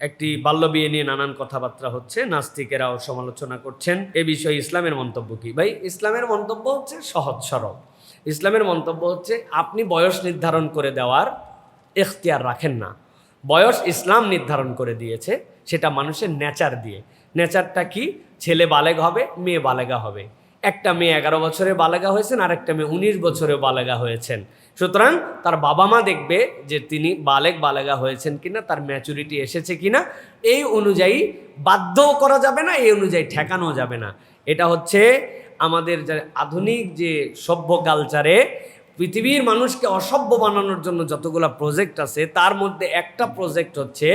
একটি বাল্যবিয়ে নিয়ে নানান কথাবার্তা হচ্ছে, নাস্তিকেরাও সমালোচনা করছেন। এ বিষয়ে ইসলামের মন্তব্য কি? ভাই, ইসলামের মন্তব্য হচ্ছে সহজ সরল। ইসলামের মন্তব্য হচ্ছে আপনি বয়স নির্ধারণ করে দেওয়ার এখতিয়ার রাখেন না। বয়স ইসলাম নির্ধারণ করে দিয়েছে, সেটা মানুষের নেচার দিয়ে। নেচারটা কি? ছেলে বালেগ হবে, মেয়ে বালেগা হবে। একটা মেয়ে 11 বছরে বালেগা হয়েছেন, আর একটা মেয়ে 19 বছরে বালেগা হয়েছেন। সুতরাং তার বাবা মা দেখবে যে তিনি বালেগা হয়েছেন কিনা, তার ম্যাচুরিটি এসেছে কিনা। এই অনুযায়ী বাধ্যও করা যাবে না, এই অনুযায়ী ঠেকানো যাবে না। এটা হচ্ছে আমাদের যে আধুনিক যে সভ্য কালচারে পৃথিবীর মানুষকে অসভ্য বানানোর জন্য যতগুলো প্রজেক্ট আছে, তার মধ্যে একটা প্রজেক্ট হচ্ছে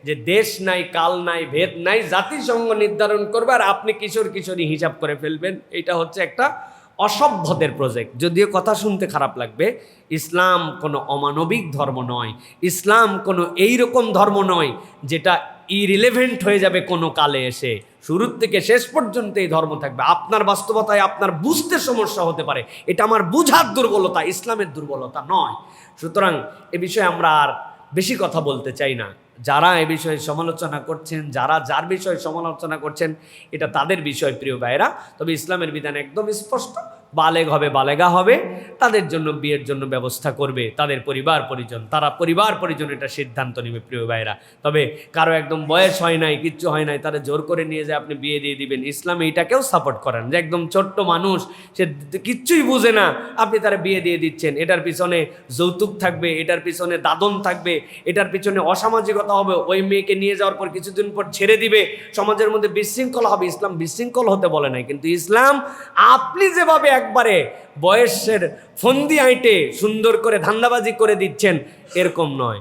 যে দেশ নাই, কাল নাই, ভেদ নাই, জাতিসংঘ নির্ধারণ করবে আর আপনি কিশোর কিশোরী হিসাব করে ফেলবেন। এটা হচ্ছে একটা অসভ্যদের প্রজেক্ট। যদিও কথা শুনতে খারাপ লাগবে, ইসলাম কোনো অমানবিক ধর্ম নয়। ইসলাম কোনো এইরকম ধর্ম নয় যেটা ইরিলেভেন্ট হয়ে যাবে কোনো কালে এসে। শুরুর থেকে শেষ পর্যন্ত এই ধর্ম থাকবে। আপনার বাস্তবতায় আপনার বুঝতে সমস্যা হতে পারে, এটা আমার বুঝার দুর্বলতা, ইসলামের দুর্বলতা নয়। সুতরাং এ বিষয়ে আমরা আর বেশি কথা বলতে চাই না। যারা এ বিষয়ে সমালোচনা করছেন, যার বিষয়ে সমালোচনা করছেন, এটা তাদের বিষয় প্রিয় ভাইয়েরা। তবে ইসলামের বিধান একদম স্পষ্ট, বালেগ হবে, বালেগা হবে, তাদের জন্য বিয়ের জন্য ব্যবস্থা করবে তাদের পরিবার পরিজন। তারা পরিবার পরিজন এটা সিদ্ধান্ত নেবে প্রিয় ভাইয়েরা। তবে কারো একদম বয়স হয় নাই, কিচ্ছু হয় নাই, তারা জোর করে নিয়ে যায় আপনি বিয়ে দিয়ে দিবেন, ইসলাম এইটাকেও সাপোর্ট করেন। যে একদম ছোট্ট মানুষ, সে কিচ্ছুই বুঝে না, আপনি তারা বিয়ে দিয়ে দিচ্ছেন। এটার পিছনে যৌতুক থাকবে, এটার পিছনে দাদন থাকবে, এটার পিছনে অসামাজিকতা হবে। ওই মেয়েকে নিয়ে যাওয়ার পর কিছুদিন পর ছেড়ে দিবে, সমাজের মধ্যে বিশৃঙ্খলা হবে। ইসলাম বিশৃঙ্খল হতে বলে নাই, কিন্তু ইসলাম আপনি যেভাবে একবারে বয়সের ফন্দি আইটে সুন্দর করে ধান্দাবাজি করে দিচ্ছেন, এরকম নয়।